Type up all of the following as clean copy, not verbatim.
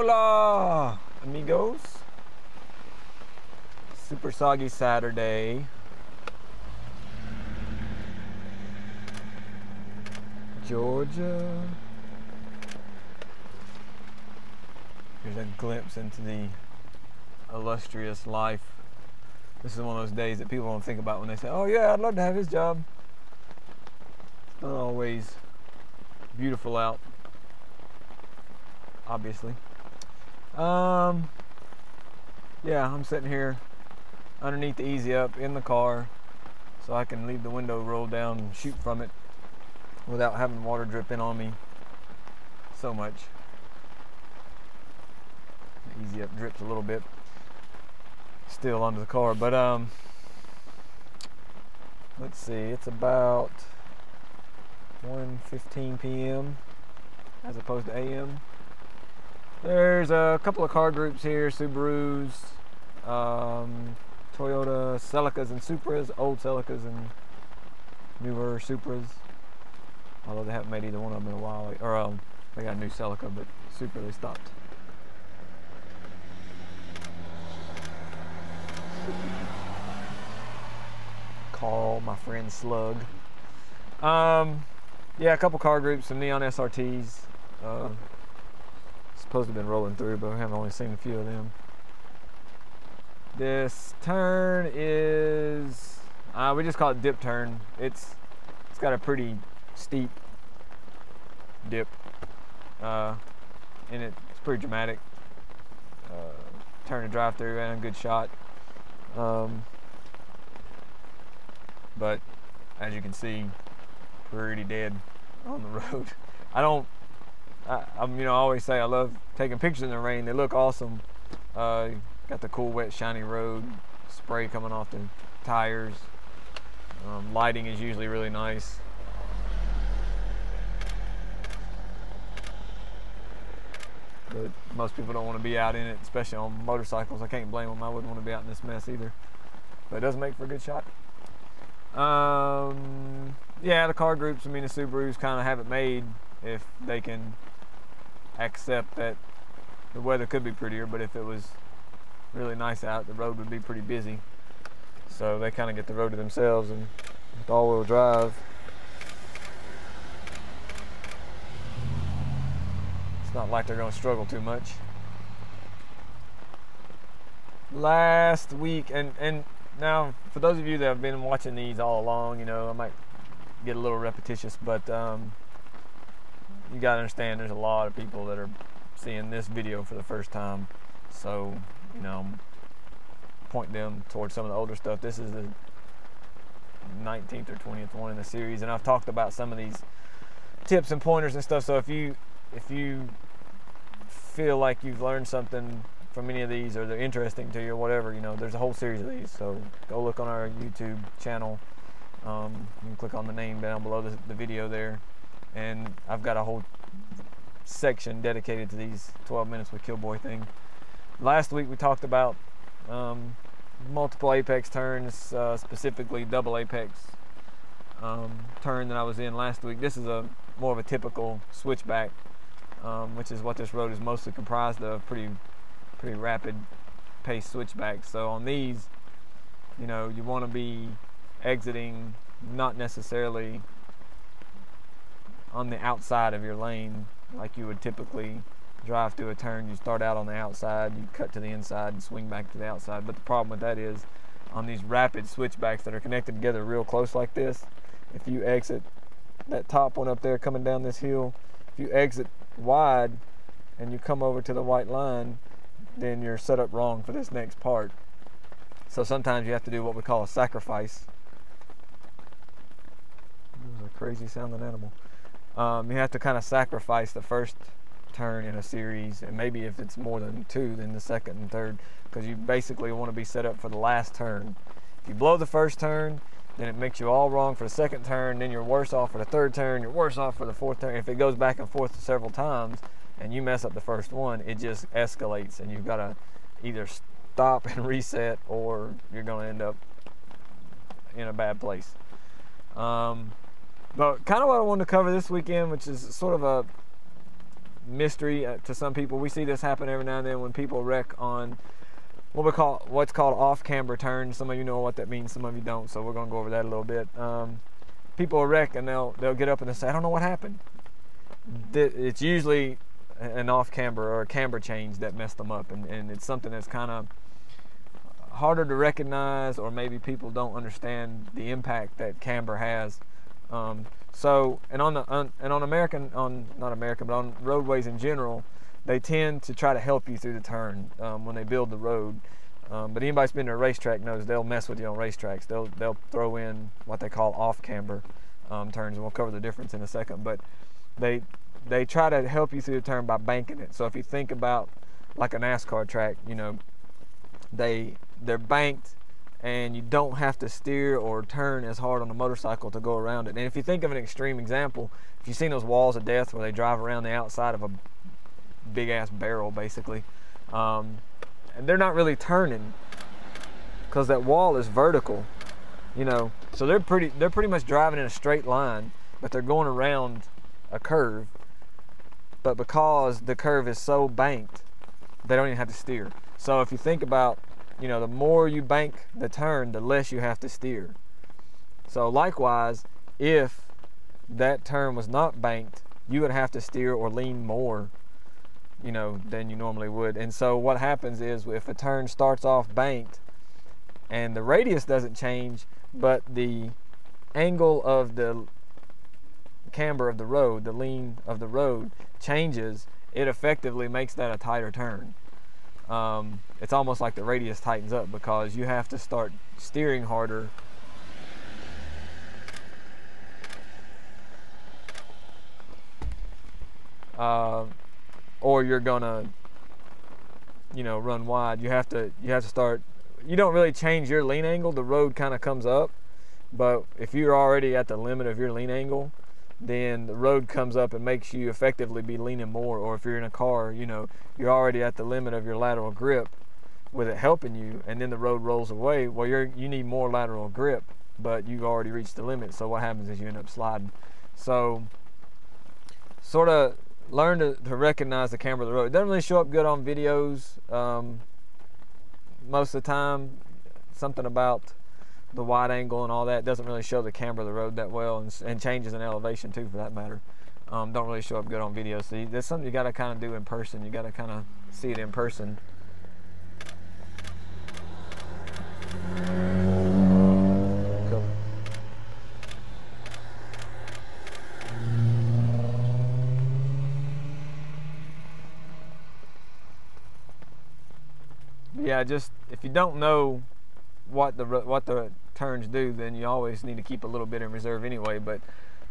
Hola, amigos. Super soggy Saturday. Georgia. Here's a glimpse into the illustrious life. This is one of those days that people don't think about when they say, oh yeah, I'd love to have his job. It's not always beautiful out, obviously. Yeah, I'm sitting here underneath the easy up in the car so I can leave the window rolled down and shoot from it without having water drip in on me so much. The easy up drips a little bit still onto the car, but let's see, it's about 1:15 p.m. as opposed to a.m. There's a couple of car groups here, Subarus, Toyota Celicas and Supras, old Celicas and newer Supras, although they haven't made either one of them in a while, or they got a new Celica, but Supra they stopped. Call my friend Slug. Yeah, a couple car groups, some neon SRTs. Supposed to have been rolling through, but I haven't only seen a few of them. This turn is, we just call it dip turn. It's got a pretty steep dip, and it's pretty dramatic. Turn to drive through and a good shot. But as you can see, pretty dead on the road. I always say I love taking pictures in the rain. They look awesome. Got the cool, wet, shiny road, spray coming off the tires. Lighting is usually really nice. But most people don't want to be out in it, especially on motorcycles. I can't blame them. I wouldn't want to be out in this mess either. But it does make for a good shot. Yeah, the car groups, the Subarus kind of have it made if they can accept that the weather could be prettier, but if it was really nice out, the road would be pretty busy. So they kind of get the road to themselves, and with all-wheel drive, it's not like they're going to struggle too much. Last week, and now for those of you that have been watching these all along, I might get a little repetitious, but you gotta understand there's a lot of people that are seeing this video for the first time, so point them towards some of the older stuff. This is the 19th or 20th one in the series, and I've talked about some of these tips and pointers and stuff, so if you feel like you've learned something from any of these, or they're interesting to you or whatever, there's a whole series of these, so go look on our YouTube channel. You can click on the name down below the video there, and I've got a whole section dedicated to these 12 minutes with Killboy thing. Last week we talked about multiple apex turns, specifically double apex turn that I was in last week. This is more of a typical switchback, which is what this road is mostly comprised of, pretty rapid pace switchbacks. So on these, you want to be exiting not necessarily on the outside of your lane like you would typically drive through a turn. You start out on the outside, you cut to the inside and swing back to the outside. But the problem with that is on these rapid switchbacks that are connected together real close like this, if you exit that top one up there coming down this hill, if you exit wide and you come over to the white line, then you're set up wrong for this next part. So sometimes you have to do what we call a sacrifice. This is a crazy sounding animal. You have to kind of sacrifice the first turn in a series, and maybe if it's more than two, then the second and third, because you basically want to be set up for the last turn. If you blow the first turn, then it makes you all wrong for the second turn, then you're worse off for the third turn, you're worse off for the fourth turn. If it goes back and forth several times and you mess up the first one, it just escalates, and you've got to either stop and reset, or you're going to end up in a bad place. But kind of what I wanted to cover this weekend, which is sort of a mystery to some people. We see this happen every now and then when people wreck on what's called off-camber turns. Some of you know what that means, some of you don't, so we're going to go over that a little bit. People will wreck and they'll get up and they'll say, I don't know what happened. It's usually an off-camber or a camber change that messed them up, and it's something that's kind of harder to recognize, or maybe people don't understand the impact that camber has. So, and on roadways in general, they tend to try to help you through the turn when they build the road. But anybody who's been to a racetrack knows they'll mess with you on racetracks. They'll throw in what they call off-camber turns, and we'll cover the difference in a second. But they try to help you through the turn by banking it. So if you think about like a NASCAR track, you know, they're banked, and you don't have to steer or turn as hard on a motorcycle to go around it. And if you think of an extreme example, if you've seen those walls of death where they drive around the outside of a big ass barrel basically, and they're not really turning because that wall is vertical, you know, so they're pretty much driving in a straight line, but they're going around a curve. But because the curve is so banked, they don't even have to steer. So if you think about, you know, the more you bank the turn, the less you have to steer. So likewise, if that turn was not banked, you would have to steer or lean more, you know, than you normally would. And so what happens is, if a turn starts off banked and the radius doesn't change, but the angle of the camber of the road, the lean of the road changes, it effectively makes that a tighter turn. It's almost like the radius tightens up because you have to start steering harder or you're gonna, you know, run wide. You have to start. You don't really change your lean angle, the road kind of comes up, but if you're already at the limit of your lean angle, then the road comes up and makes you effectively be leaning more. Or if you're in a car, you know, you're already at the limit of your lateral grip with it helping you, and then the road rolls away. Well, you need more lateral grip, but you've already reached the limit. So what happens is you end up sliding. So sort of learn to recognize the camber of the road. It doesn't really show up good on videos most of the time. Something about the wide angle and all that doesn't really show the camber of the road that well, and changes in elevation too, for that matter. Don't really show up good on video. So that's something you got to kind of do in person. You got to kind of see it in person. Cool. Yeah, just if you don't know what the turns do, then you always need to keep a little bit in reserve anyway, but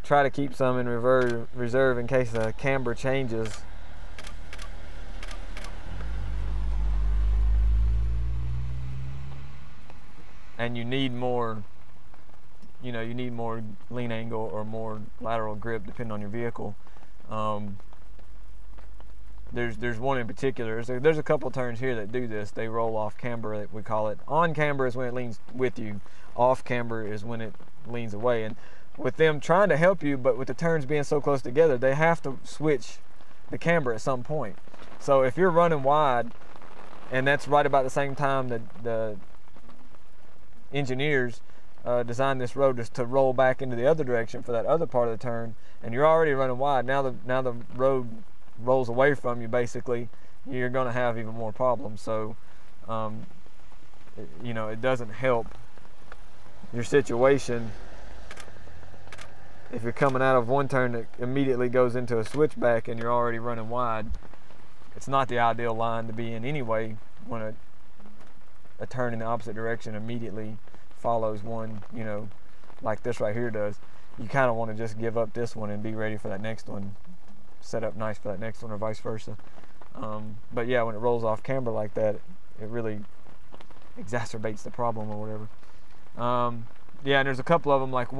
try to keep some in reserve in case the camber changes. And you need more, you know, you need more lean angle or more lateral grip depending on your vehicle. There's one in particular. There's a couple turns here that do this. They roll off camber, we call it. On camber is when it leans with you. Off camber is when it leans away. And with them trying to help you, but with the turns being so close together, they have to switch the camber at some point. So if you're running wide, and that's right about the same time that the engineers designed this road is to roll back into the other direction for that other part of the turn, and you're already running wide, now the road rolls away from you, basically, you're going to have even more problems. So you know, it doesn't help your situation if you're coming out of one turn that immediately goes into a switchback and you're already running wide. It's not the ideal line to be in anyway when a turn in the opposite direction immediately follows one, you know, like this right here does. You kind of want to just give up this one and be ready for that next one, set up nice for that next one, or vice versa. But yeah, when it rolls off camber like that, it really exacerbates the problem or whatever. Yeah, and there's a couple of them, like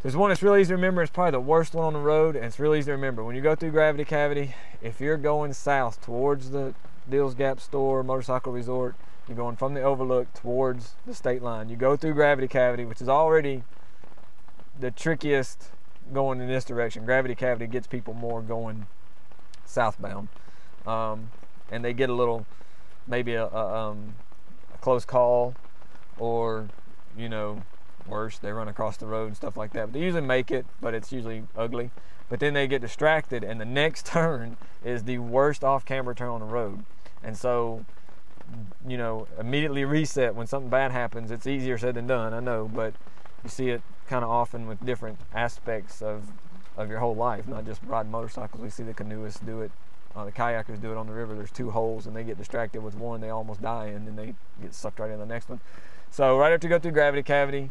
there's one that's really easy to remember. It's probably the worst one on the road, and it's really easy to remember. When you go through Gravity Cavity, if you're going south towards the Deals Gap store, motorcycle resort, you're going from the overlook towards the state line. You go through Gravity Cavity, which is already the trickiest going in this direction. Gravity cavity gets people more going southbound, and they get a little, maybe a close call, or you know, worse, they run across the road and stuff like that. But they usually make it, but it's usually ugly. But then they get distracted, and the next turn is the worst off-camber turn on the road. And so, you know, immediately reset when something bad happens. It's easier said than done, I know, but you see it kind of often with different aspects of your whole life, not just riding motorcycles. We see the canoeists do it, the kayakers do it on the river. There's 2 holes, and they get distracted with one, they almost die, and then they get sucked right in the next one. So right after you go through gravity cavity,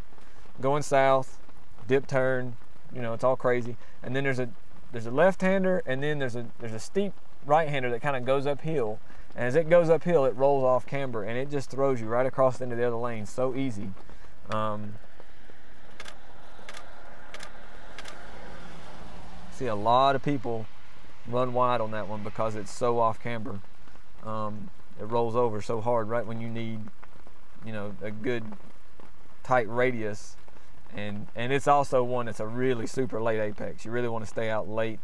going south, dip turn, you know, it's all crazy. And then there's a left-hander, and then there's a steep right-hander that kind of goes uphill. And as it goes uphill, it rolls off camber, and it just throws you right across into the other lane. So easy. See a lot of people run wide on that one because it's so off camber. It rolls over so hard right when you need, you know, a good tight radius. And it's also one that's a really super late apex. You really want to stay out late.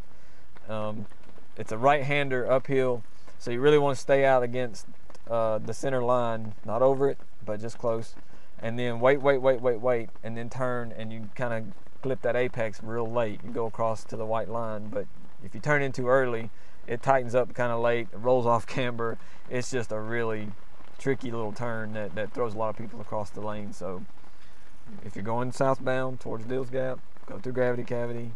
It's a right-hander uphill, so you really want to stay out against the center line, not over it, but just close. And then wait, and then turn, and you kind of clip that apex real late. You go across to the white line, but if you turn in too early, it tightens up kind of late, it rolls off camber. It's just a really tricky little turn that throws a lot of people across the lane. So if you're going southbound towards Dill's Gap, go through gravity cavity,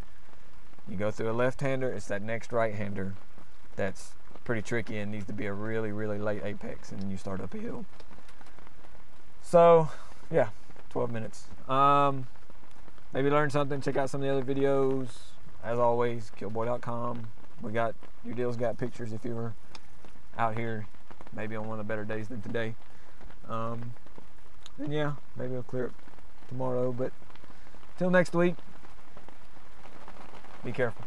you go through a left-hander, it's that next right-hander that's pretty tricky and needs to be a really, really late apex, and then you start up a hill. So yeah, 12 minutes. Maybe learn something, check out some of the other videos. As always, killboy.com. We got your Dill's Gap pictures if you were out here, maybe on one of the better days than today. And yeah, maybe I'll clear it tomorrow, but till next week, be careful.